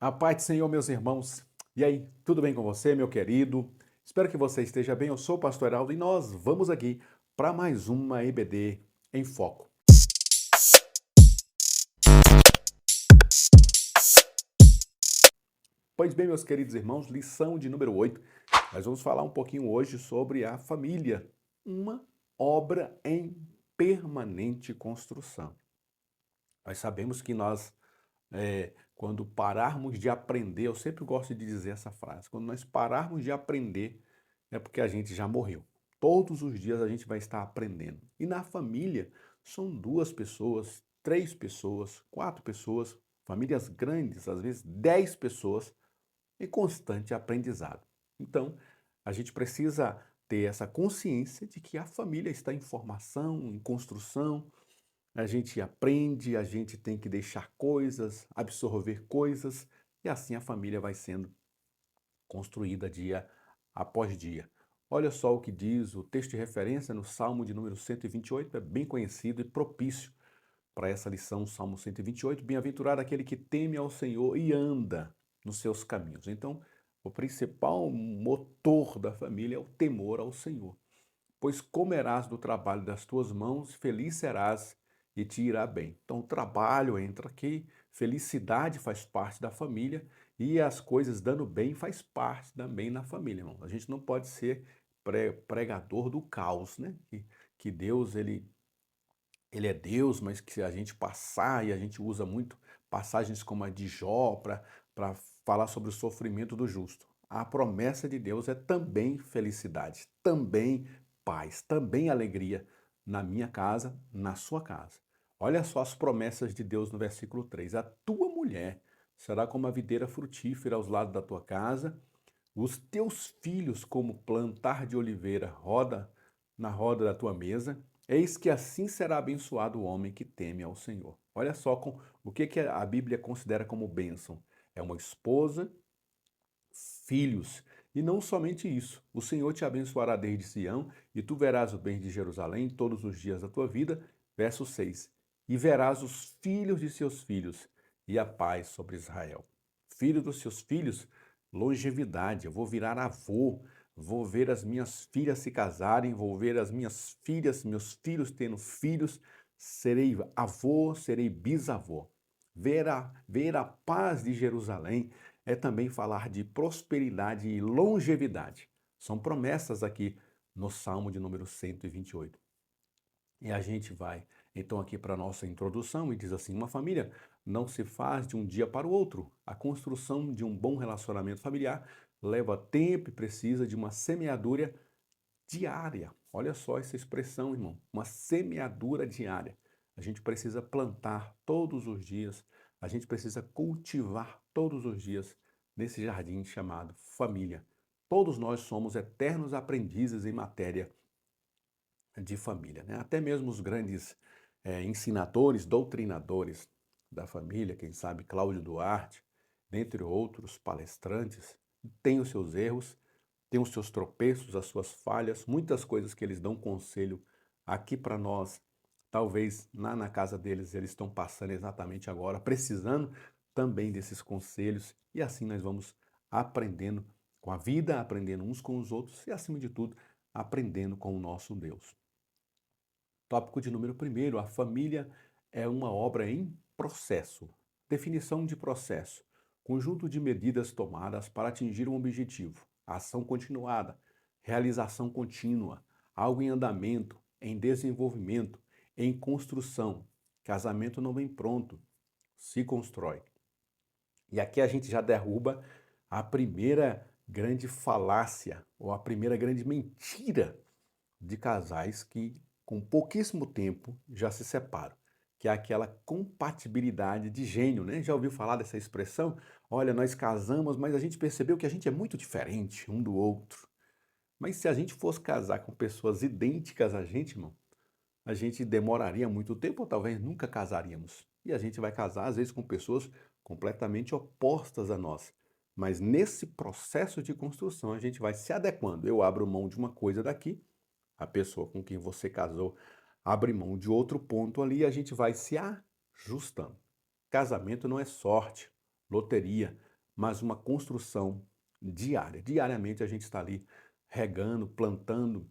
A paz do Senhor, meus irmãos. E aí, tudo bem com você, meu querido? Espero que você esteja bem. Eu sou o Pastor Heraldo e nós vamos aqui para mais uma EBD em Foco. Pois bem, meus queridos irmãos, lição de número 8. Nós vamos falar um pouquinho hoje sobre a família, uma obra em permanente construção. Nós sabemos que quando pararmos de aprender, eu sempre gosto de dizer essa frase, quando nós pararmos de aprender, é porque a gente já morreu. Todos os dias a gente vai estar aprendendo. E na família, são duas pessoas, três pessoas, quatro pessoas, famílias grandes, às vezes 10 pessoas, em constante aprendizado. Então, a gente precisa ter essa consciência de que a família está em formação, em construção, a gente aprende, a gente tem que deixar coisas, absorver coisas, e assim a família vai sendo construída dia após dia. Olha só o que diz o texto de referência no Salmo de número 128, é bem conhecido e propício para essa lição, Salmo 128. Bem-aventurado aquele que teme ao Senhor e anda nos seus caminhos. Então, o principal motor da família é o temor ao Senhor. Pois comerás do trabalho das tuas mãos, feliz serás e te irá bem. Então, o trabalho entra aqui, felicidade faz parte da família e as coisas dando bem faz parte também na família, irmão. A gente não pode ser pregador do caos, né? Que Deus, ele é Deus, mas que a gente passar, e a gente usa muito passagens como a de Jó para falar sobre o sofrimento do justo. A promessa de Deus é também felicidade, também paz, também alegria na minha casa, na sua casa. Olha só as promessas de Deus no versículo 3. A tua mulher será como a videira frutífera aos lados da tua casa, os teus filhos como plantar de oliveira roda na roda da tua mesa. Eis que assim será abençoado o homem que teme ao Senhor. Olha só o que a Bíblia considera como bênção. É uma esposa, filhos. E não somente isso. O Senhor te abençoará desde Sião, e tu verás o bem de Jerusalém todos os dias da tua vida. Verso 6. E verás os filhos de seus filhos, e a paz sobre Israel. Filho dos seus filhos, longevidade. Eu vou virar avô, vou ver as minhas filhas se casarem, vou ver as minhas filhas, meus filhos tendo filhos, serei avô, serei bisavô. Ver a paz de Jerusalém é também falar de prosperidade e longevidade. São promessas aqui no Salmo de número 128. E a gente vai então aqui para a nossa introdução e diz assim: uma família não se faz de um dia para o outro. A construção de um bom relacionamento familiar leva tempo e precisa de uma semeadura diária. Olha só essa expressão, irmão, uma semeadura diária. A gente precisa plantar todos os dias, a gente precisa cultivar todos os dias nesse jardim chamado família. Todos nós somos eternos aprendizes em matéria de família, né? Até mesmo os grandes ensinadores, doutrinadores da família, quem sabe Cláudio Duarte, dentre outros palestrantes, têm os seus erros, têm os seus tropeços, as suas falhas, muitas coisas que eles dão conselho aqui para nós. Talvez na casa deles eles estão passando exatamente agora, precisando também desses conselhos, e assim nós vamos aprendendo com a vida, aprendendo uns com os outros e, acima de tudo, aprendendo com o nosso Deus. Tópico de número 1, a família é uma obra em processo. Definição de processo: conjunto de medidas tomadas para atingir um objetivo, ação continuada, realização contínua, algo em andamento, em desenvolvimento, em construção. Casamento não vem pronto, se constrói. E aqui a gente já derruba a primeira grande falácia, ou a primeira grande mentira de casais que, com pouquíssimo tempo, já se separam, que é aquela compatibilidade de gênio, né? Já ouviu falar dessa expressão? Olha, nós casamos, mas a gente percebeu que a gente é muito diferente um do outro. Mas se a gente fosse casar com pessoas idênticas a gente, irmão, a gente demoraria muito tempo ou talvez nunca casaríamos. E a gente vai casar, às vezes, com pessoas completamente opostas a nós. Mas nesse processo de construção, a gente vai se adequando. Eu abro mão de uma coisa daqui, a pessoa com quem você casou abre mão de outro ponto ali e a gente vai se ajustando. Casamento não é sorte, loteria, mas uma construção diária. Diariamente a gente está ali regando, plantando,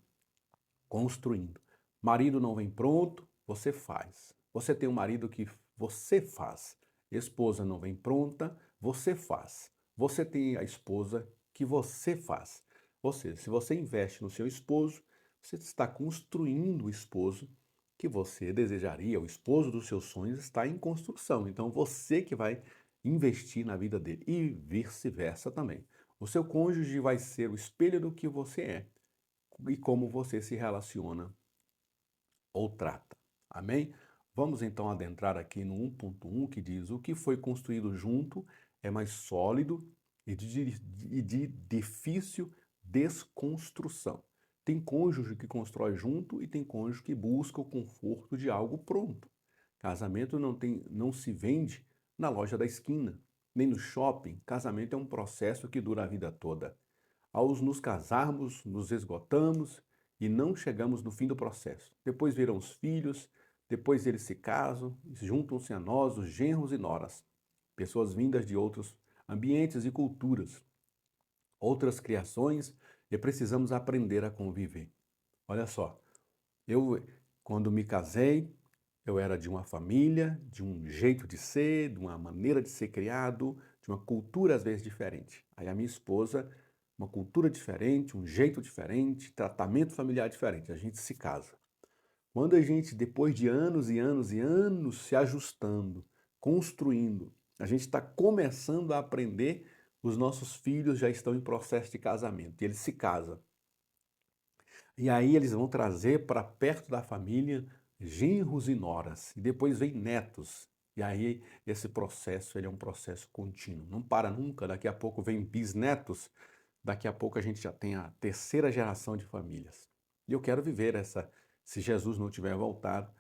construindo. Marido não vem pronto, você faz. Você tem um marido que você faz. Esposa não vem pronta, você faz. Você tem a esposa que você faz. Ou seja, se você investe no seu esposo, você está construindo o esposo que você desejaria. O esposo dos seus sonhos está em construção. Então você que vai investir na vida dele e vice-versa também. O seu cônjuge vai ser o espelho do que você é e como você se relaciona ou trata. Amém? Vamos então adentrar aqui no 1.1 que diz: o que foi construído junto é mais sólido e de difícil desconstrução. Tem cônjuge que constrói junto e tem cônjuge que busca o conforto de algo pronto. Casamento não se vende na loja da esquina, nem no shopping. Casamento é um processo que dura a vida toda. Ao nos casarmos, nos esgotamos e não chegamos no fim do processo. Depois virão os filhos, depois eles se casam, juntam-se a nós os genros e noras, pessoas vindas de outros ambientes e culturas, outras criações, e precisamos aprender a conviver. Olha só, eu, quando me casei, eu era de uma família, de um jeito de ser, de uma maneira de ser criado, de uma cultura às vezes diferente. Aí a minha esposa, uma cultura diferente, um jeito diferente, tratamento familiar diferente. A gente se casa. Quando a gente, depois de anos e anos e anos se ajustando, construindo, a gente está começando a aprender, os nossos filhos já estão em processo de casamento e eles se casam. E aí eles vão trazer para perto da família genros e noras, e depois vem netos. E aí esse processo, ele é um processo contínuo, não para nunca. Daqui a pouco vem bisnetos, daqui a pouco a gente já tem a terceira geração de famílias. E eu quero viver essa, se Jesus não tiver voltado,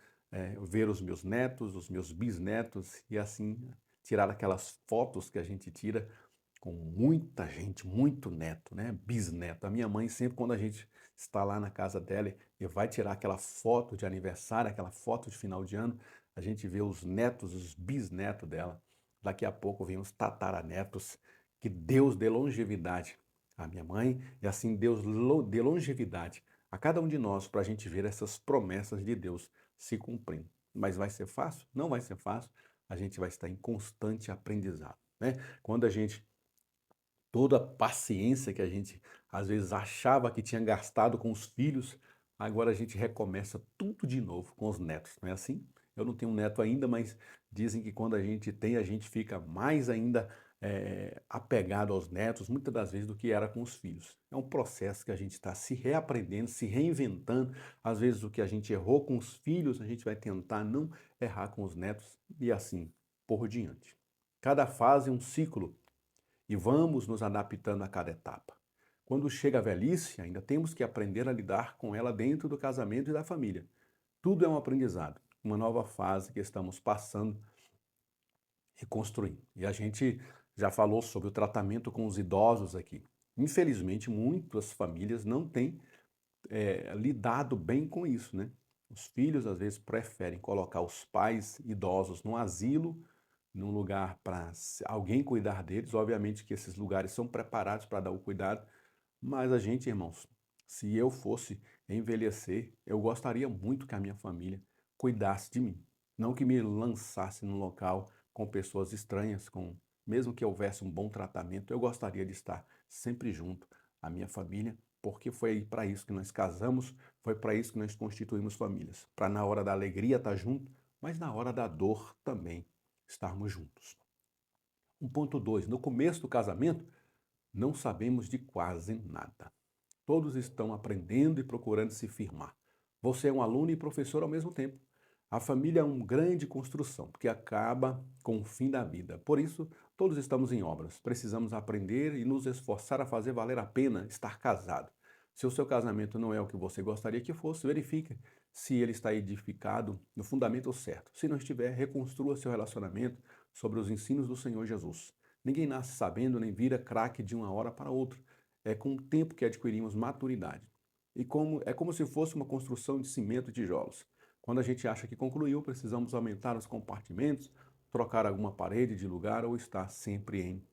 ver os meus netos, os meus bisnetos, e assim tirar aquelas fotos que a gente tira com muita gente, muito neto, né? Bisneto. A minha mãe sempre, quando a gente está lá na casa dela e vai tirar aquela foto de aniversário, aquela foto de final de ano, a gente vê os netos, os bisnetos dela. Daqui a pouco vem os tataranetos. Que Deus dê longevidade à minha mãe e assim Deus dê longevidade a cada um de nós para a gente ver essas promessas de Deus se cumprindo. Mas vai ser fácil? Não vai ser fácil. A gente vai estar em constante aprendizado, né? Quando a gente toda a paciência que a gente às vezes achava que tinha gastado com os filhos, agora a gente recomeça tudo de novo com os netos, não é assim? Eu não tenho um neto ainda, mas dizem que quando a gente tem, a gente fica mais ainda apegado aos netos, muitas das vezes, do que era com os filhos. É um processo que a gente está se reaprendendo, se reinventando. Às vezes o que a gente errou com os filhos, a gente vai tentar não errar com os netos e assim por diante. Cada fase é um ciclo e vamos nos adaptando a cada etapa. Quando chega a velhice, ainda temos que aprender a lidar com ela dentro do casamento e da família. Tudo é um aprendizado, uma nova fase que estamos passando e construindo. E a gente já falou sobre o tratamento com os idosos aqui. Infelizmente, muitas famílias não têm lidado bem com isso, né? Os filhos às vezes preferem colocar os pais idosos no asilo, num lugar para alguém cuidar deles. Obviamente que esses lugares são preparados para dar o cuidado, mas a gente, irmãos, se eu fosse envelhecer, eu gostaria muito que a minha família cuidasse de mim, não que me lançasse num local com pessoas estranhas, mesmo que houvesse um bom tratamento, eu gostaria de estar sempre junto à minha família, porque foi para isso que nós casamos, foi para isso que nós constituímos famílias, para na hora da alegria estar junto, mas na hora da dor também estarmos juntos. 1.2. No começo do casamento, não sabemos de quase nada. Todos estão aprendendo e procurando se firmar. Você é um aluno e professor ao mesmo tempo. A família é uma grande construção que acaba com o fim da vida. Por isso, todos estamos em obras. Precisamos aprender e nos esforçar a fazer valer a pena estar casado. Se o seu casamento não é o que você gostaria que fosse, verifique se ele está edificado no fundamento certo. Se não estiver, reconstrua seu relacionamento sobre os ensinos do Senhor Jesus. Ninguém nasce sabendo nem vira craque de uma hora para outra. É com o tempo que adquirimos maturidade. É como se fosse uma construção de cimento e tijolos. Quando a gente acha que concluiu, precisamos aumentar os compartimentos, trocar alguma parede de lugar ou estar sempre em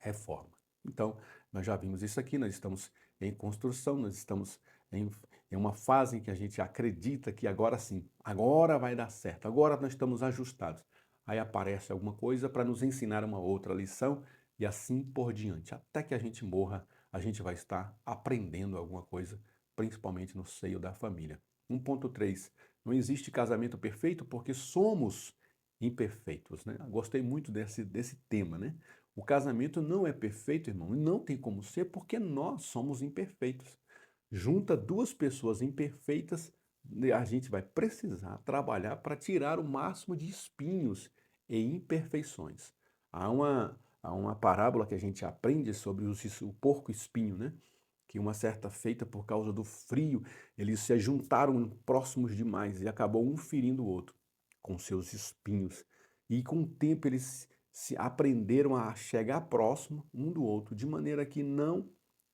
reforma. Então, nós já vimos isso aqui, nós estamos em construção, nós estamos em uma fase em que a gente acredita que agora sim, agora vai dar certo, agora nós estamos ajustados. Aí aparece alguma coisa para nos ensinar uma outra lição e assim por diante. Até que a gente morra, a gente vai estar aprendendo alguma coisa, principalmente no seio da família. 1.3. Não existe casamento perfeito porque somos imperfeitos, né? Gostei muito desse tema, né? O casamento não é perfeito, irmão, e não tem como ser porque nós somos imperfeitos. Junta duas pessoas imperfeitas, a gente vai precisar trabalhar para tirar o máximo de espinhos e imperfeições. Há uma parábola que a gente aprende sobre o porco-espinho, né? Que uma certa feita, por causa do frio, eles se juntaram próximos demais e acabou um ferindo o outro com seus espinhos. E com o tempo eles se aprenderam a chegar próximo um do outro, de maneira que não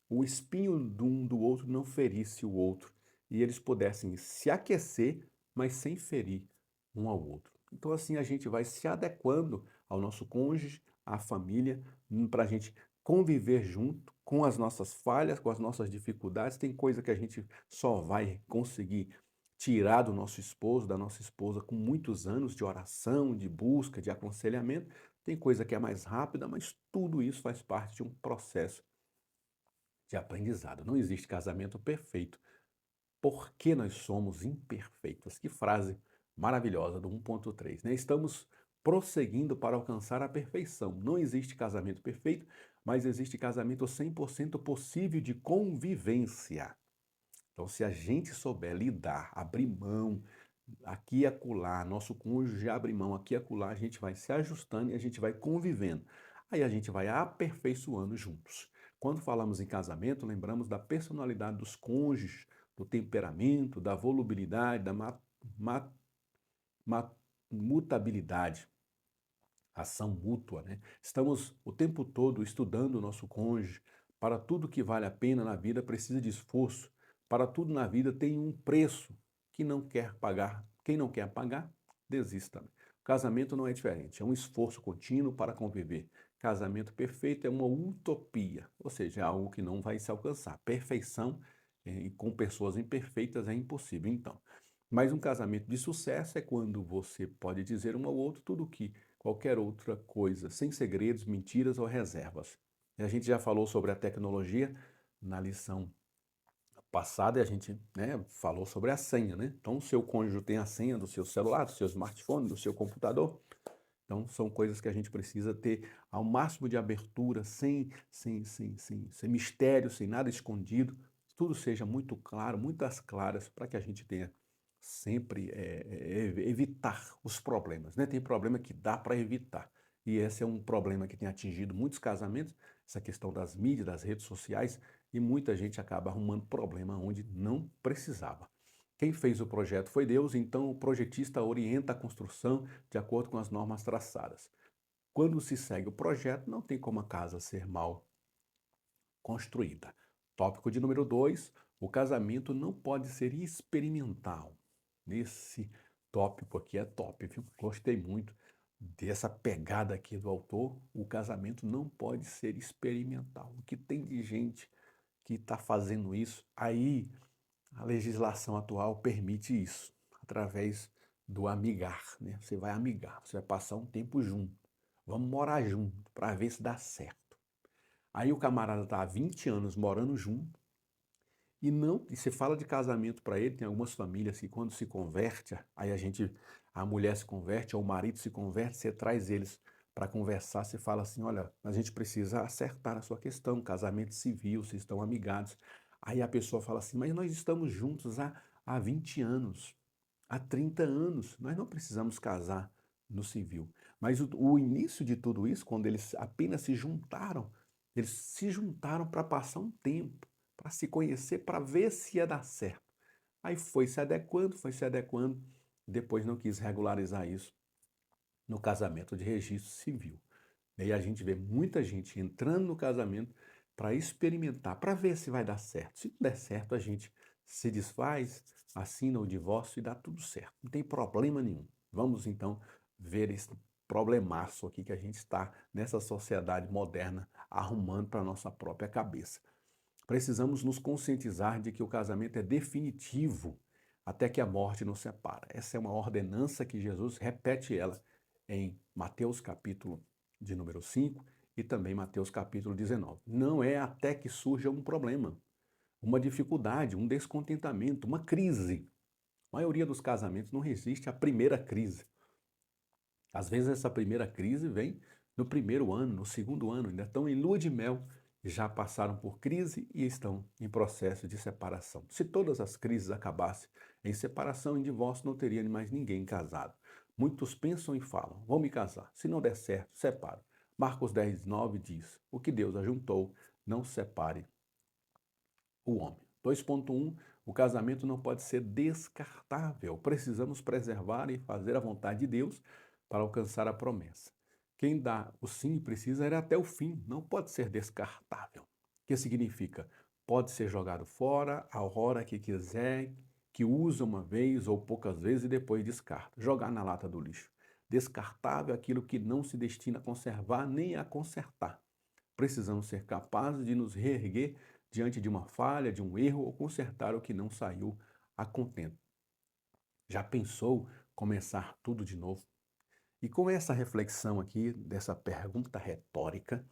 o espinho de um do outro não ferisse o outro e eles pudessem se aquecer, mas sem ferir um ao outro. Então assim a gente vai se adequando ao nosso cônjuge, à família, para a gente conviver junto com as nossas falhas, com as nossas dificuldades. Tem coisa que a gente só vai conseguir tirar do nosso esposo, da nossa esposa, com muitos anos de oração, de busca, de aconselhamento. Tem coisa que é mais rápida, mas tudo isso faz parte de um processo de aprendizado. Não existe casamento perfeito, porque nós somos imperfeitos. Que frase maravilhosa do 1.3, né? Estamos prosseguindo para alcançar a perfeição. Não existe casamento perfeito, mas existe casamento 100% possível de convivência. Então, se a gente souber lidar, abrir mão, aqui e acolá, nosso cônjuge abre mão aqui e acolá, a gente vai se ajustando e a gente vai convivendo. Aí a gente vai aperfeiçoando juntos. Quando falamos em casamento, lembramos da personalidade dos cônjuges, do temperamento, da volubilidade, da mutabilidade, ação mútua, né? Estamos o tempo todo estudando o nosso cônjuge. Para tudo que vale a pena na vida precisa de esforço. Para tudo na vida tem um preço que não quer pagar. Quem não quer pagar, desista. O casamento não é diferente, é um esforço contínuo para conviver. Casamento perfeito é uma utopia, ou seja, é algo que não vai se alcançar. Perfeição com pessoas imperfeitas é impossível, então. Mas um casamento de sucesso é quando você pode dizer um ao outro tudo o que qualquer outra coisa, sem segredos, mentiras ou reservas. E a gente já falou sobre a tecnologia na lição passada e a gente, né, falou sobre a senha, né? Então, o seu cônjuge tem a senha do seu celular, do seu smartphone, do seu computador. Então, são coisas que a gente precisa ter ao máximo de abertura, sem mistério, sem nada escondido. Tudo seja muito claro, muitas claras, para que a gente tenha sempre evitar os problemas, né? Tem problema que dá para evitar. E esse é um problema que tem atingido muitos casamentos, essa questão das mídias, das redes sociais, e muita gente acaba arrumando problema onde não precisava. Quem fez o projeto foi Deus, então o projetista orienta a construção de acordo com as normas traçadas. Quando se segue o projeto, não tem como a casa ser mal construída. Tópico de número 2, o casamento não pode ser experimental. Esse tópico aqui é top, viu? Gostei muito dessa pegada aqui do autor. O casamento não pode ser experimental. O que tem de gente que está fazendo isso? Aí a legislação atual permite isso, através do amigar, né? Você vai amigar, você vai passar um tempo junto. Vamos morar junto para ver se dá certo. Aí o camarada está há 20 anos morando junto e você fala de casamento para ele, tem algumas famílias que quando se converte, aí a mulher se converte ou o marido se converte, você traz eles para conversar, você fala assim, olha, a gente precisa acertar a sua questão, casamento civil, vocês estão amigados. Aí a pessoa fala assim, mas nós estamos juntos há 20 anos, há 30 anos, nós não precisamos casar no civil. Mas o início de tudo isso, quando eles se juntaram para passar um tempo, para se conhecer, para ver se ia dar certo. Aí foi se adequando, depois não quis regularizar isso no casamento de registro civil. E aí a gente vê muita gente entrando no casamento para experimentar, para ver se vai dar certo. Se não der certo, a gente se desfaz, assina o divórcio e dá tudo certo. Não tem problema nenhum. Vamos então ver esse problemaço aqui que a gente está nessa sociedade moderna arrumando para a nossa própria cabeça. Precisamos nos conscientizar de que o casamento é definitivo até que a morte nos separa. Essa é uma ordenança que Jesus repete ela em Mateus capítulo de número 5 e também Mateus capítulo 19. Não é até que surja um problema, uma dificuldade, um descontentamento, uma crise. A maioria dos casamentos não resiste à primeira crise. Às vezes essa primeira crise vem no primeiro ano, no segundo ano, ainda estão em lua de mel, já passaram por crise e estão em processo de separação. Se todas as crises acabassem em separação, em divórcio, não teria mais ninguém casado. Muitos pensam e falam, vou me casar, se não der certo, separo. Marcos 10, 9 diz, o que Deus ajuntou, não separe o homem. 2.1, o casamento não pode ser descartável. Precisamos preservar e fazer a vontade de Deus para alcançar a promessa. Quem dá o sim precisa ir até o fim, não pode ser descartável. O que significa? Pode ser jogado fora a hora que quiser, que usa uma vez ou poucas vezes e depois descarta. Jogar na lata do lixo. Descartável é aquilo que não se destina a conservar nem a consertar. Precisamos ser capazes de nos reerguer diante de uma falha, de um erro ou consertar o que não saiu a contento. Já pensou começar tudo de novo? E com essa reflexão aqui, dessa pergunta retórica,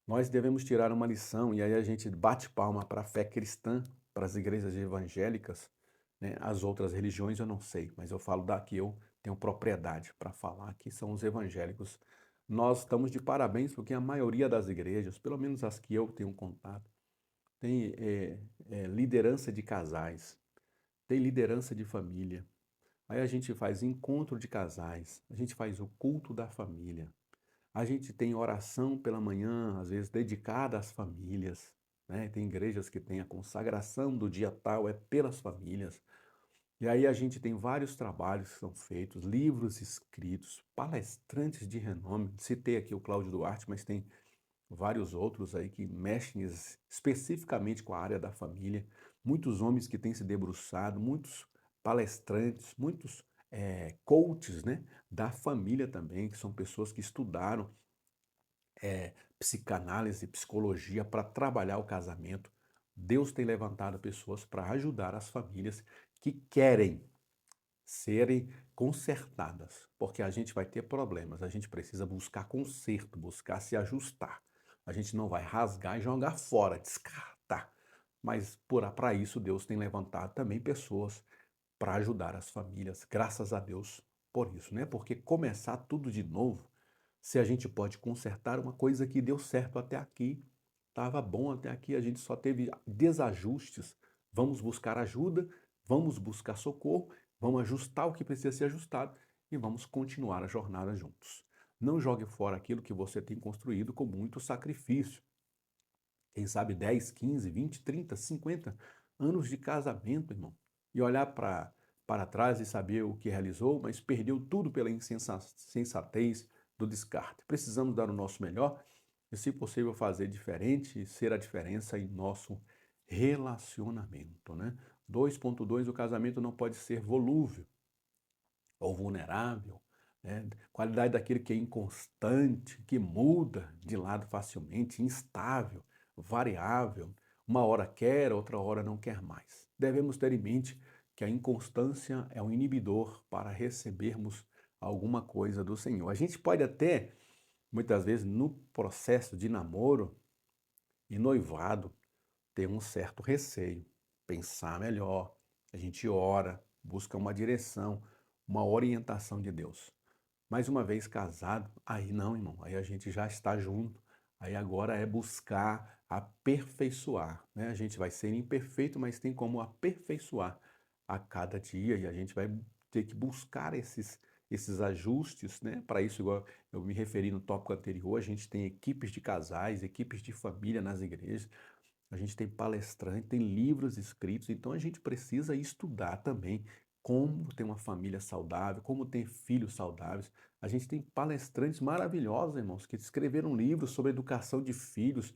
nós devemos tirar uma lição, e aí a gente bate palma para a fé cristã, para as igrejas evangélicas, né? As outras religiões eu não sei, mas eu falo daqui, eu tenho propriedade para falar que são os evangélicos. Nós estamos de parabéns porque a maioria das igrejas, pelo menos as que eu tenho contato, tem liderança de casais, tem liderança de família. Aí a gente faz encontro de casais, a gente faz o culto da família, a gente tem oração pela manhã, às vezes dedicada às famílias, né? Tem igrejas que têm a consagração do dia tal, é pelas famílias. E aí a gente tem vários trabalhos que são feitos, livros escritos, palestrantes de renome. Citei aqui o Cláudio Duarte, mas tem vários outros aí que mexem especificamente com a área da família, muitos homens que têm se debruçado, muitos palestrantes, muitos coaches, né, da família também, que são pessoas que estudaram psicanálise, psicologia para trabalhar o casamento. Deus tem levantado pessoas para ajudar as famílias que querem serem consertadas, porque a gente vai ter problemas, a gente precisa buscar conserto, buscar se ajustar. A gente não vai rasgar e jogar fora, descartar. Mas para isso Deus tem levantado também pessoas para ajudar as famílias. Graças a Deus por isso, né? Porque começar tudo de novo, se a gente pode consertar uma coisa que deu certo até aqui, estava bom até aqui, a gente só teve desajustes. Vamos buscar ajuda, vamos buscar socorro, vamos ajustar o que precisa ser ajustado e vamos continuar a jornada juntos. Não jogue fora aquilo que você tem construído com muito sacrifício. Quem sabe 10, 15, 20, 30, 50 anos de casamento, irmão. E olhar para trás e saber o que realizou, mas perdeu tudo pela insensatez do descarte. Precisamos dar o nosso melhor e, se possível, fazer diferente e ser a diferença em nosso relacionamento, né? 2.2, o casamento não pode ser volúvel ou vulnerável, né? Qualidade daquele que é inconstante, que muda de lado facilmente, instável, variável, uma hora quer, outra hora não quer mais. Devemos ter em mente que a inconstância é um inibidor para recebermos alguma coisa do Senhor. A gente pode até, muitas vezes, no processo de namoro e noivado, ter um certo receio, pensar melhor, a gente ora, busca uma direção, uma orientação de Deus. Mais uma vez casado, aí não, irmão, aí a gente já está junto, aí agora é buscar aperfeiçoar, né? A gente vai ser imperfeito, mas tem como aperfeiçoar a cada dia e a gente vai ter que buscar esses ajustes, né? Para isso, igual eu me referi no tópico anterior, a gente tem equipes de casais, equipes de família nas igrejas, a gente tem palestrante, tem livros escritos, então a gente precisa estudar também como ter uma família saudável, como ter filhos saudáveis. A gente tem palestrantes maravilhosos, irmãos, que escreveram livros sobre educação de filhos,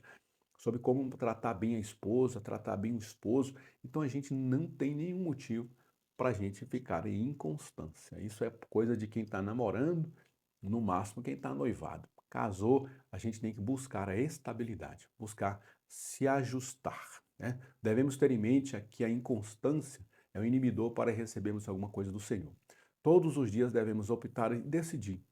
sobre como tratar bem a esposa, tratar bem o esposo. Então a gente não tem nenhum motivo para a gente ficar em inconstância. Isso é coisa de quem está namorando, no máximo quem está noivado. Casou, a gente tem que buscar a estabilidade, buscar se ajustar, né? Devemos ter em mente que a inconstância é o inibidor para recebermos alguma coisa do Senhor. Todos os dias devemos optar e decidir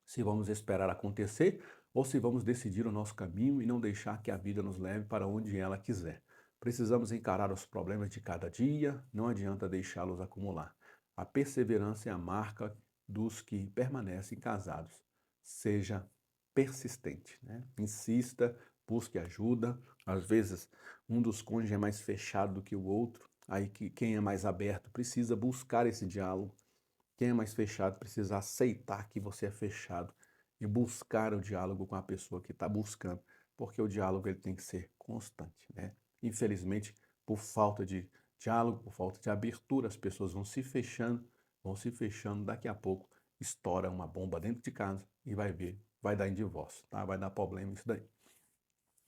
se vamos esperar acontecer ou se vamos decidir o nosso caminho e não deixar que a vida nos leve para onde ela quiser. Precisamos encarar os problemas de cada dia, não adianta deixá-los acumular. A perseverança é a marca dos que permanecem casados. Seja persistente, né? Insista, busque ajuda. Às vezes, um dos cônjuges é mais fechado do que o outro. Aí quem é mais aberto precisa buscar esse diálogo. Quem é mais fechado precisa aceitar que você é fechado e buscar o diálogo com a pessoa que está buscando, porque o diálogo ele tem que ser constante, né? Infelizmente, por falta de diálogo, por falta de abertura, as pessoas vão se fechando, daqui a pouco estoura uma bomba dentro de casa e vai ver, vai dar em divórcio, tá? Vai dar problema isso daí.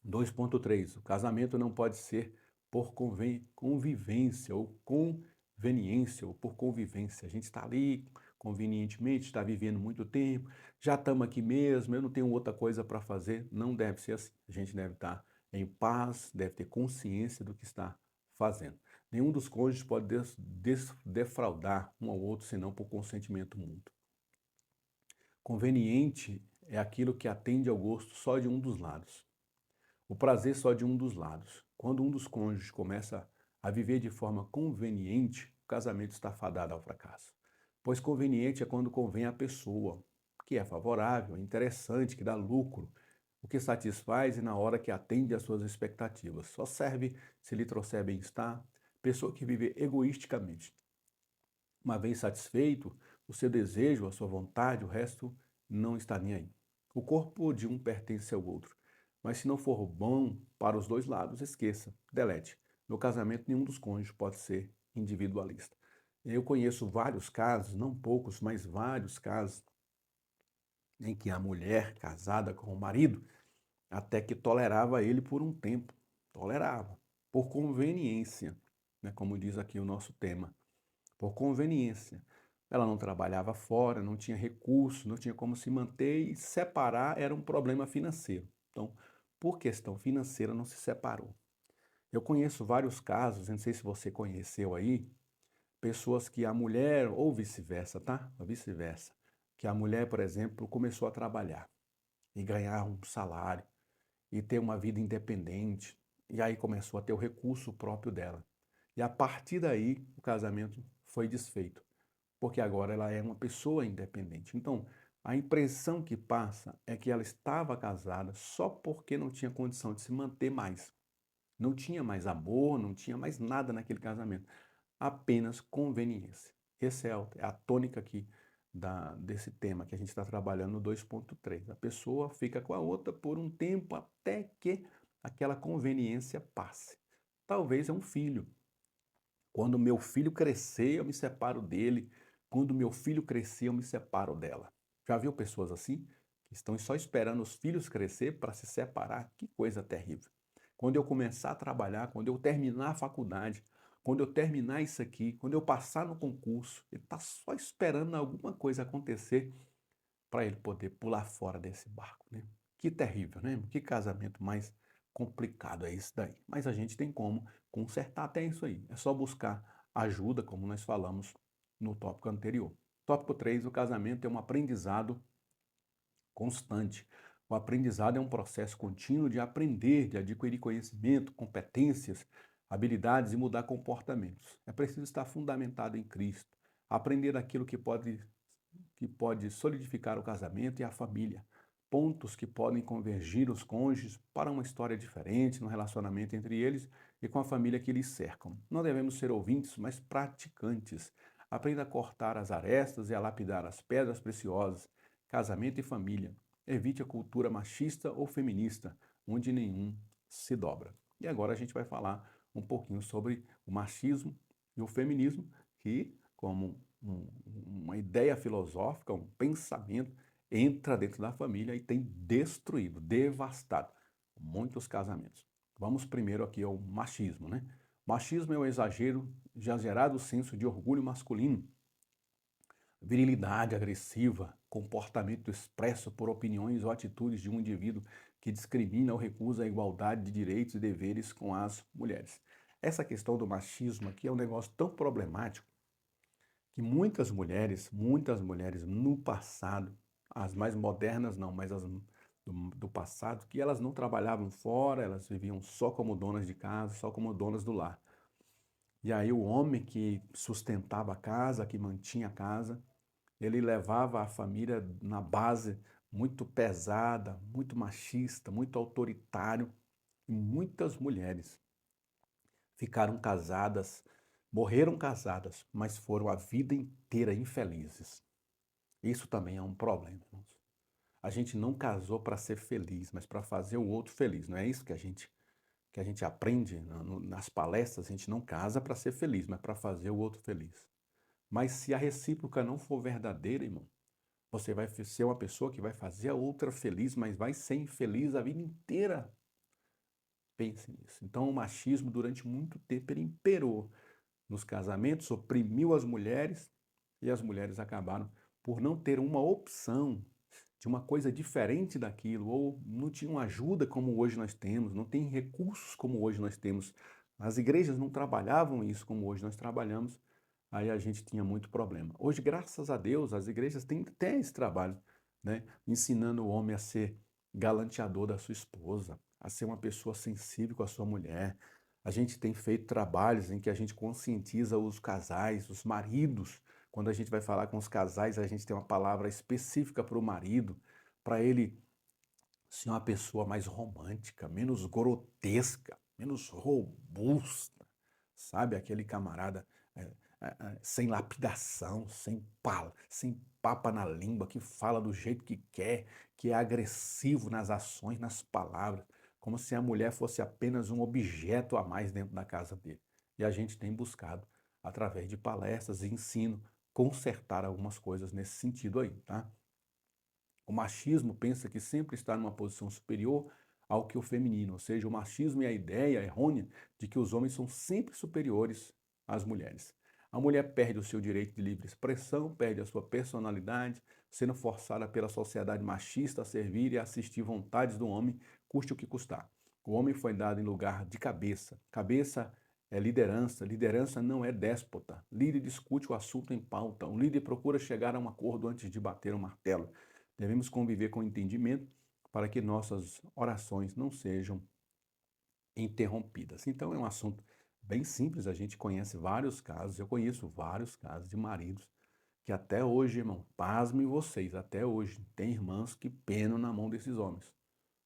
2.3. O casamento não pode ser por convivência ou conveniência ou por convivência. A gente está ali convenientemente, está vivendo muito tempo, já estamos aqui mesmo, eu não tenho outra coisa para fazer. Não deve ser assim. A gente deve estar em paz, deve ter consciência do que está fazendo. Nenhum dos cônjuges pode defraudar um ao outro senão por consentimento mútuo. Conveniente é aquilo que atende ao gosto só de um dos lados. O prazer só de um dos lados. Quando um dos cônjuges começa a viver de forma conveniente, o casamento está fadado ao fracasso. Pois conveniente é quando convém à pessoa, que é favorável, interessante, que dá lucro, o que satisfaz e na hora que atende às suas expectativas. Só serve se lhe trouxer bem-estar. Pessoa que vive egoisticamente. Uma vez satisfeito, o seu desejo, a sua vontade, o resto não está nem aí. O corpo de um pertence ao outro. Mas se não for bom para os dois lados, esqueça, delete. No casamento, nenhum dos cônjuges pode ser individualista. Eu conheço vários casos, não poucos, mas vários casos, em que a mulher casada com o marido até que tolerava ele por um tempo. Tolerava, por conveniência, né, como diz aqui o nosso tema. Por conveniência. Ela não trabalhava fora, não tinha recurso, não tinha como se manter e separar era um problema financeiro. Então, por questão financeira, não se separou. Eu conheço vários casos, não sei se você conheceu aí, pessoas que a mulher, ou vice-versa, tá? Ou vice-versa. Que a mulher, por exemplo, começou a trabalhar e ganhar um salário e ter uma vida independente. E aí começou a ter o recurso próprio dela. E a partir daí, o casamento foi desfeito, porque agora ela é uma pessoa independente. Então, a impressão que passa é que ela estava casada só porque não tinha condição de se manter mais. Não tinha mais amor, não tinha mais nada naquele casamento. Apenas conveniência. Essa é a tônica aqui desse tema que a gente está trabalhando no 2.3. A pessoa fica com a outra por um tempo até que aquela conveniência passe. Talvez é um filho. Quando meu filho crescer, eu me separo dele. Quando meu filho crescer, eu me separo dela. Já viu pessoas assim? Que estão só esperando os filhos crescer para se separar? Que coisa terrível. Quando eu começar a trabalhar, quando eu terminar a faculdade, quando eu terminar isso aqui, quando eu passar no concurso, ele está só esperando alguma coisa acontecer para ele poder pular fora desse barco, né? Que terrível, né? Que casamento mais complicado é isso daí. Mas a gente tem como consertar até isso aí. É só buscar ajuda, como nós falamos no tópico anterior. Tópico 3, o casamento é um aprendizado constante. O aprendizado é um processo contínuo de aprender, de adquirir conhecimento, competências, habilidades e mudar comportamentos. É preciso estar fundamentado em Cristo, aprender aquilo que pode solidificar o casamento e a família, pontos que podem convergir os cônjuges para uma história diferente no relacionamento entre eles e com a família que lhes cercam. Não devemos ser ouvintes, mas praticantes. Aprenda a cortar as arestas e a lapidar as pedras preciosas, casamento e família. Evite a cultura machista ou feminista, onde nenhum se dobra. E agora a gente vai falar um pouquinho sobre o machismo e o feminismo, que, como uma ideia filosófica, um pensamento, entra dentro da família e tem destruído, devastado muitos casamentos. Vamos primeiro aqui ao machismo, né? Machismo é o exagerado senso de orgulho masculino, virilidade agressiva, comportamento expresso por opiniões ou atitudes de um indivíduo que discrimina ou recusa a igualdade de direitos e deveres com as mulheres. Essa questão do machismo aqui é um negócio tão problemático que muitas mulheres no passado, as mais modernas não, mas as do passado, que elas não trabalhavam fora, elas viviam só como donas de casa, só como donas do lar. E aí o homem que sustentava a casa, que mantinha a casa, ele levava a família na base muito pesada, muito machista, muito autoritário, e muitas mulheres ficaram casadas, morreram casadas, mas foram a vida inteira infelizes. Isso também é um problema, irmãos. A gente não casou para ser feliz, mas para fazer o outro feliz. Não é isso que a gente aprende nas palestras? A gente não casa para ser feliz, mas para fazer o outro feliz. Mas se a recíproca não for verdadeira, irmão, você vai ser uma pessoa que vai fazer a outra feliz, mas vai ser infeliz a vida inteira. Pense nisso. Então, o machismo, durante muito tempo, ele imperou nos casamentos, oprimiu as mulheres e as mulheres acabaram por não ter uma opção de uma coisa diferente daquilo, ou não tinham ajuda como hoje nós temos, não tem recursos como hoje nós temos. As igrejas não trabalhavam isso como hoje nós trabalhamos, aí a gente tinha muito problema. Hoje, graças a Deus, as igrejas têm até esse trabalho, né? Ensinando o homem a ser galanteador da sua esposa, a ser uma pessoa sensível com a sua mulher. A gente tem feito trabalhos em que a gente conscientiza os casais, os maridos. Quando a gente vai falar com os casais, a gente tem uma palavra específica para o marido, para ele ser uma pessoa mais romântica, menos grotesca, menos robusta, sabe? Aquele camarada sem lapidação, sem papa na língua, que fala do jeito que quer, que é agressivo nas ações, nas palavras, como se a mulher fosse apenas um objeto a mais dentro da casa dele. E a gente tem buscado, através de palestras e ensino, consertar algumas coisas nesse sentido aí, tá? O machismo pensa que sempre está numa posição superior ao que o feminino, ou seja, o machismo é a ideia errônea de que os homens são sempre superiores às mulheres. A mulher perde o seu direito de livre expressão, perde a sua personalidade, sendo forçada pela sociedade machista a servir e a assistir vontades do homem, custe o que custar. O homem foi dado em lugar de cabeça. Cabeça é liderança, liderança não é déspota. Líder discute o assunto em pauta, um líder procura chegar a um acordo antes de bater o martelo. Devemos conviver com entendimento para que nossas orações não sejam interrompidas. Então é um assunto bem simples, a gente conhece vários casos, eu conheço vários casos de maridos que até hoje, irmão, pasmem vocês, até hoje tem irmãs que penam na mão desses homens.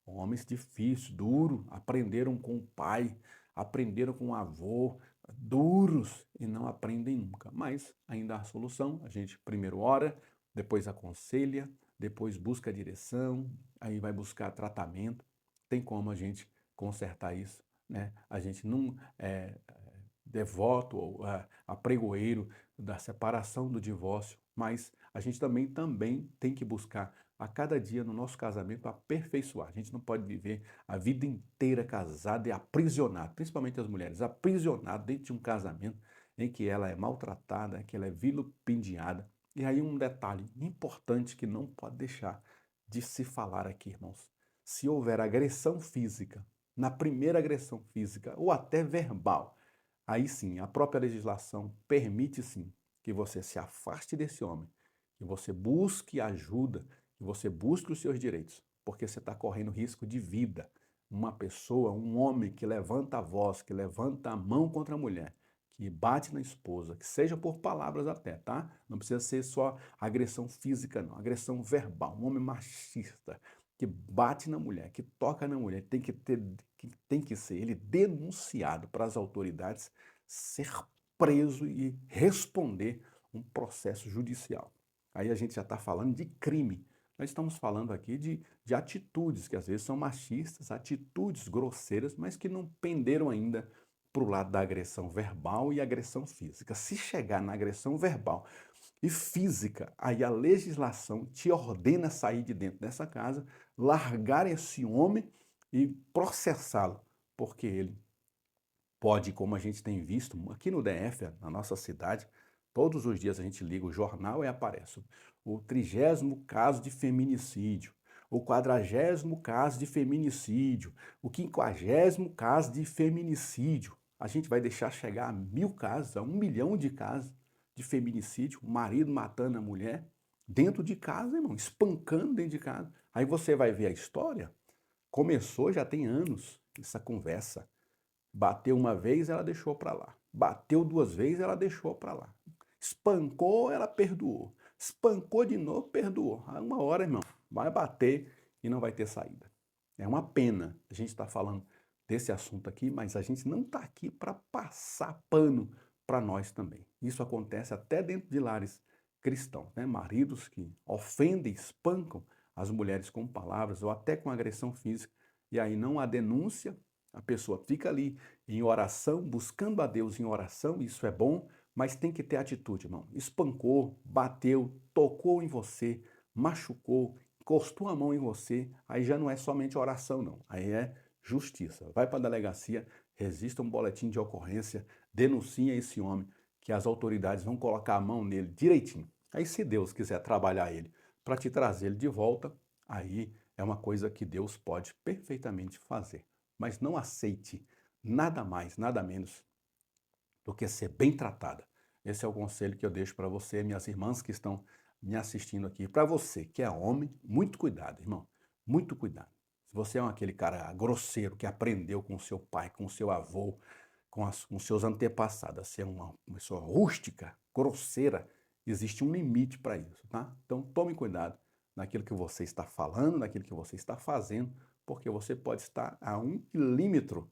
Homens difíceis, duros, aprenderam com o pai, aprenderam com o avô, duros e não aprendem nunca. Mas ainda há solução, a gente primeiro ora, depois aconselha, depois busca direção, aí vai buscar tratamento. Tem como a gente consertar isso, né? A gente não é devoto ou apregoeiro da separação, do divórcio, mas a gente também tem que buscar a cada dia no nosso casamento aperfeiçoar. A gente não pode viver a vida inteira casada e aprisionado, principalmente as mulheres, aprisionado dentro de um casamento em que ela é maltratada, que ela é vilipendiada. E aí um detalhe importante que não pode deixar de se falar aqui, irmãos. Se houver agressão física, na primeira agressão física ou até verbal, aí sim, a própria legislação permite sim que você se afaste desse homem, que você busque ajuda, que você busque os seus direitos, porque você está correndo risco de vida. Uma pessoa, um homem que levanta a voz, que levanta a mão contra a mulher, que bate na esposa, que seja por palavras até, tá? Não precisa ser só agressão física, não. Agressão verbal. Um homem machista que bate na mulher, que toca na mulher, tem que ser ele denunciado para as autoridades, ser preso e responder um processo judicial. Aí a gente já está falando de crime. Nós estamos falando aqui de atitudes que às vezes são machistas, atitudes grosseiras, mas que não penderam ainda para o lado da agressão verbal e agressão física. Se chegar na agressão verbal e física, aí a legislação te ordena sair de dentro dessa casa, largar esse homem e processá-lo, porque ele pode, como a gente tem visto aqui no DF, na nossa cidade, todos os dias a gente liga o jornal e aparece. o 30º caso de feminicídio, o 40º caso de feminicídio, o 50º caso de feminicídio. A gente vai deixar chegar a 1000 casos, a 1 milhão de casos de feminicídio, o marido matando a mulher dentro de casa, irmão, espancando dentro de casa. Aí você vai ver a história, começou já tem anos essa conversa. Bateu uma vez, ela deixou para lá. Bateu 2 vezes, ela deixou para lá. Espancou, ela perdoou. Espancou de novo, perdoou. Aí uma hora, irmão, vai bater e não vai ter saída. É uma pena a gente estar falando desse assunto aqui, mas a gente não está aqui para passar pano para nós também. Isso acontece até dentro de lares cristãos, né? Maridos que ofendem, espancam as mulheres com palavras ou até com agressão física, e aí não há denúncia, a pessoa fica ali em oração, buscando a Deus em oração, isso é bom, mas tem que ter atitude, irmão. Espancou, bateu, tocou em você, machucou, encostou a mão em você, aí já não é somente oração, não. Aí é justiça. Vai para a delegacia, registra um boletim de ocorrência, denuncia esse homem, que as autoridades vão colocar a mão nele direitinho. Aí, se Deus quiser trabalhar ele para te trazer ele de volta, aí é uma coisa que Deus pode perfeitamente fazer. Mas não aceite nada mais, nada menos do que ser bem tratada. Esse é o conselho que eu deixo para você, minhas irmãs que estão me assistindo aqui. Para você que é homem, muito cuidado, irmão. Muito cuidado. Se você é aquele cara grosseiro que aprendeu com o seu pai, com o seu avô, com seus antepassados a ser uma pessoa rústica, grosseira, existe um limite para isso, tá? Então tome cuidado naquilo que você está falando, naquilo que você está fazendo, porque você pode estar a 1 milímetro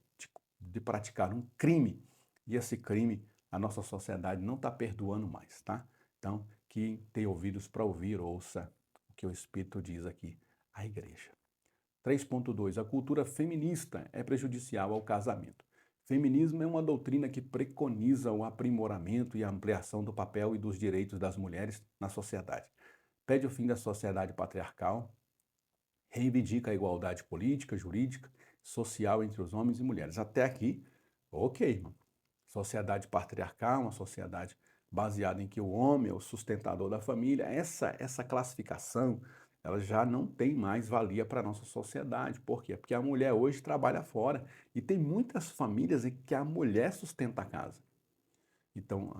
de praticar um crime, e esse crime a nossa sociedade não está perdoando mais, tá? Então, quem tem ouvidos para ouvir, ouça o que o Espírito diz aqui à igreja. 3.2. A cultura feminista é prejudicial ao casamento. Feminismo é uma doutrina que preconiza o aprimoramento e a ampliação do papel e dos direitos das mulheres na sociedade. Pede o fim da sociedade patriarcal, reivindica a igualdade política, jurídica, social entre os homens e mulheres. Até aqui, ok, irmão. Sociedade patriarcal, uma sociedade baseada em que o homem é o sustentador da família. Essa classificação, ela já não tem mais valia para a nossa sociedade. Por quê? Porque a mulher hoje trabalha fora e tem muitas famílias em que a mulher sustenta a casa. Então,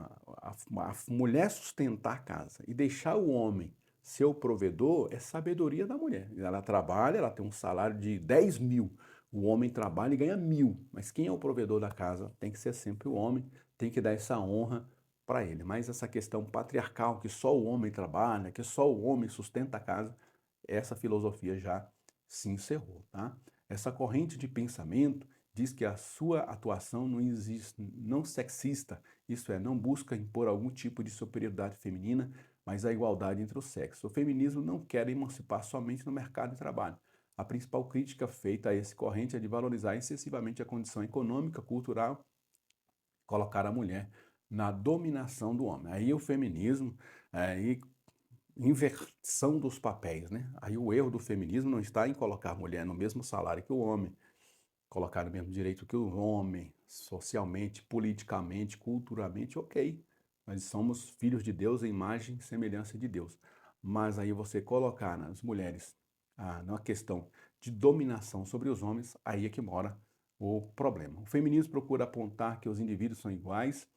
a mulher sustentar a casa e deixar o homem ser o provedor é sabedoria da mulher. Ela trabalha, ela tem um salário de 10 mil. O homem trabalha e ganha 1.000. Mas quem é o provedor da casa tem que ser sempre o homem, tem que dar essa honra para ele. Mas essa questão patriarcal, que só o homem trabalha, que só o homem sustenta a casa, essa filosofia já se encerrou, tá? Essa corrente de pensamento diz que a sua atuação não existe, não sexista, isso é, não busca impor algum tipo de superioridade feminina, mas a igualdade entre os sexos. O feminismo não quer emancipar somente no mercado de trabalho. A principal crítica feita a esse corrente é de valorizar excessivamente a condição econômica, cultural, colocar a mulher na dominação do homem. Aí o feminismo, aí inversão dos papéis, né? Aí o erro do feminismo não está em colocar a mulher no mesmo salário que o homem, colocar o mesmo direito que o homem, socialmente, politicamente, culturalmente, ok. Nós somos filhos de Deus, em imagem e semelhança de Deus. Mas aí você colocar nas mulheres numa questão de dominação sobre os homens, aí é que mora o problema. O feminismo procura apontar que os indivíduos são iguais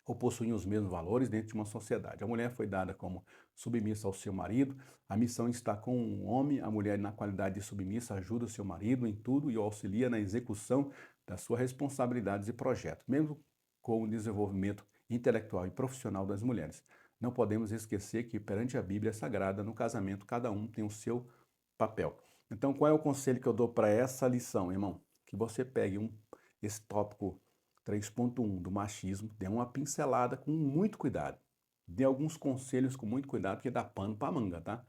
ou possuem os mesmos valores dentro de uma sociedade. A mulher foi dada como submissa ao seu marido, a missão está com o homem, a mulher, na qualidade de submissa, ajuda o seu marido em tudo e o auxilia na execução das suas responsabilidades e projetos, mesmo com o desenvolvimento intelectual e profissional das mulheres. Não podemos esquecer que, perante a Bíblia Sagrada, no casamento, cada um tem o seu papel. Então, qual é o conselho que eu dou para essa lição, irmão? Que você pegue esse tópico 3.1 do machismo, dê uma pincelada com muito cuidado. Dê alguns conselhos com muito cuidado, porque dá pano para manga, tá?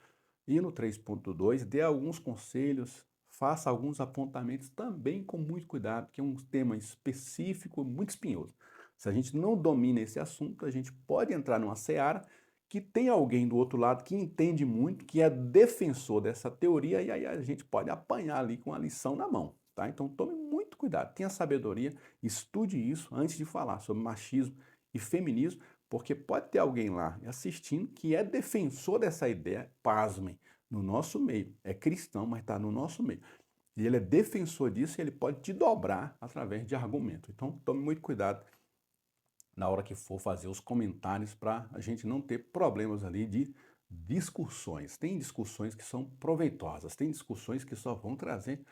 E no 3.2, dê alguns conselhos, faça alguns apontamentos também com muito cuidado, porque é um tema específico, muito espinhoso. Se a gente não domina esse assunto, a gente pode entrar numa seara que tem alguém do outro lado que entende muito, que é defensor dessa teoria, e aí a gente pode apanhar ali com a lição na mão, tá? Então tome muito cuidado, tenha sabedoria, estude isso antes de falar sobre machismo e feminismo, Porque pode ter alguém lá assistindo que é defensor dessa ideia, pasmem, no nosso meio. É cristão, mas está no nosso meio. E ele é defensor disso e ele pode te dobrar através de argumento. Então, tome muito cuidado na hora que for fazer os comentários para a gente não ter problemas ali de discussões. Tem discussões que são proveitosas, tem discussões que só vão trazer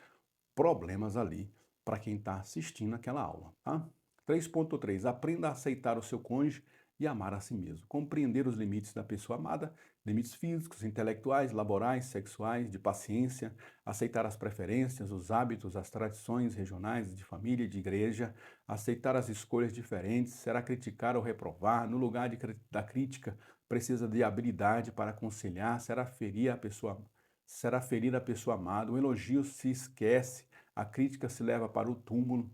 problemas ali para quem está assistindo aquela aula, tá? 3.3. Aprenda a aceitar o seu cônjuge e amar a si mesmo. Compreender os limites da pessoa amada, limites físicos, intelectuais, laborais, sexuais, de paciência, aceitar as preferências, os hábitos, as tradições regionais, de família e de igreja, aceitar as escolhas diferentes, será criticar ou reprovar, no lugar da crítica, precisa de habilidade para aconselhar, será ferir a pessoa amada, o elogio se esquece, a crítica se leva para o túmulo.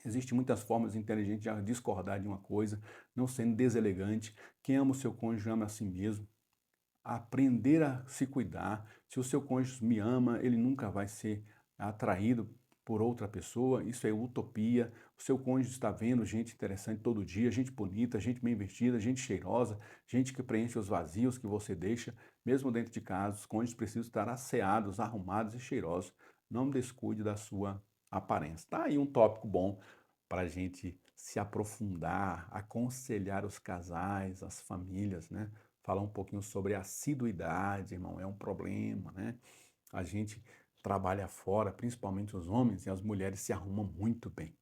Existem muitas formas inteligentes de discordar de uma coisa, não sendo deselegante. Quem ama o seu cônjuge ama a si mesmo. Aprender a se cuidar. Se o seu cônjuge me ama, ele nunca vai ser atraído por outra pessoa. Isso é utopia. O seu cônjuge está vendo gente interessante todo dia, gente bonita, gente bem vestida, gente cheirosa, gente que preenche os vazios que você deixa. Mesmo dentro de casa, os cônjuges precisam estar asseados, arrumados e cheirosos. Não descuide da sua aparência. Tá aí um tópico bom para a gente se aprofundar, aconselhar os casais, as famílias, né? Falar um pouquinho sobre assiduidade, irmão, é um problema, né? A gente trabalha fora, principalmente os homens, e as mulheres se arrumam muito bem.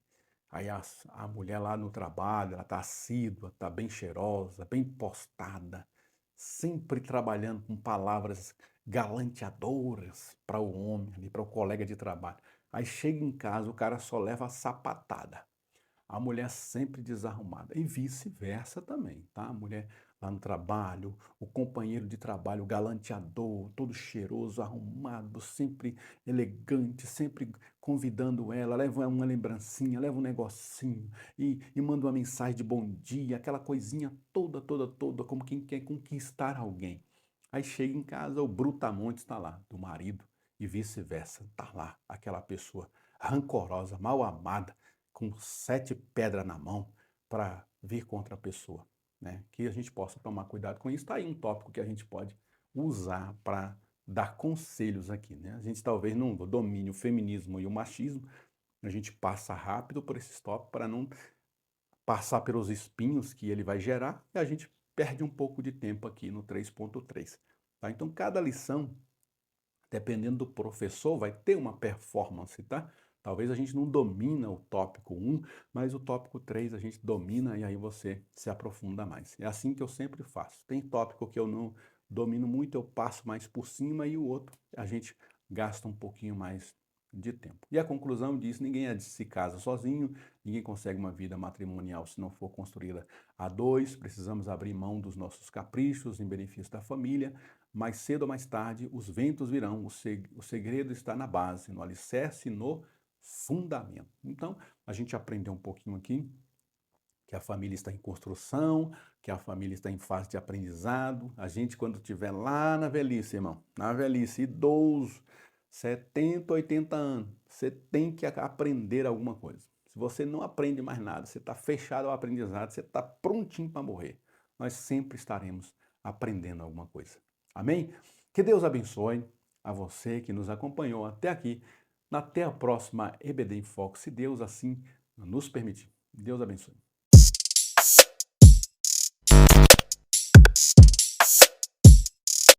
Aí a mulher lá no trabalho, ela está assídua, está bem cheirosa, bem postada, sempre trabalhando com palavras galanteadoras para o homem, ali, para o colega de trabalho. Aí chega em casa, o cara só leva a sapatada. A mulher sempre desarrumada e vice-versa também, tá? A mulher lá no trabalho, o companheiro de trabalho galanteador, todo cheiroso, arrumado, sempre elegante, sempre convidando ela, leva uma lembrancinha, leva um negocinho e manda uma mensagem de bom dia, aquela coisinha toda, toda, toda, como quem quer conquistar alguém. Aí chega em casa, o brutamonte está lá, do marido, e vice-versa, está lá aquela pessoa rancorosa, mal amada, com 7 pedras na mão para vir contra a pessoa, né? Que a gente possa tomar cuidado com isso. Está aí um tópico que a gente pode usar para dar conselhos aqui, né? A gente talvez não domine o feminismo e o machismo, a gente passa rápido por esses tópicos para não passar pelos espinhos que ele vai gerar e a gente perde um pouco de tempo aqui no 3.3. Tá? Então, cada lição, dependendo do professor, vai ter uma performance, tá? Talvez a gente não domina o tópico 1, mas o tópico 3 a gente domina e aí você se aprofunda mais. É assim que eu sempre faço. Tem tópico que eu não domino muito, eu passo mais por cima e o outro a gente gasta um pouquinho mais de tempo. E a conclusão diz, ninguém se casa sozinho, ninguém consegue uma vida matrimonial se não for construída a dois, precisamos abrir mão dos nossos caprichos em benefício da família, mais cedo ou mais tarde os ventos virão, o segredo está na base, no alicerce, no fundamento. Então, a gente aprendeu um pouquinho aqui que a família está em construção, que a família está em fase de aprendizado. A gente, quando estiver lá na velhice, irmão, na velhice, idoso, 70, 80 anos, você tem que aprender alguma coisa. Se você não aprende mais nada, você está fechado ao aprendizado, você está prontinho para morrer. Nós sempre estaremos aprendendo alguma coisa. Amém? Que Deus abençoe a você que nos acompanhou até aqui. Até a próxima EBD em Foco, se Deus assim nos permitir. Deus abençoe.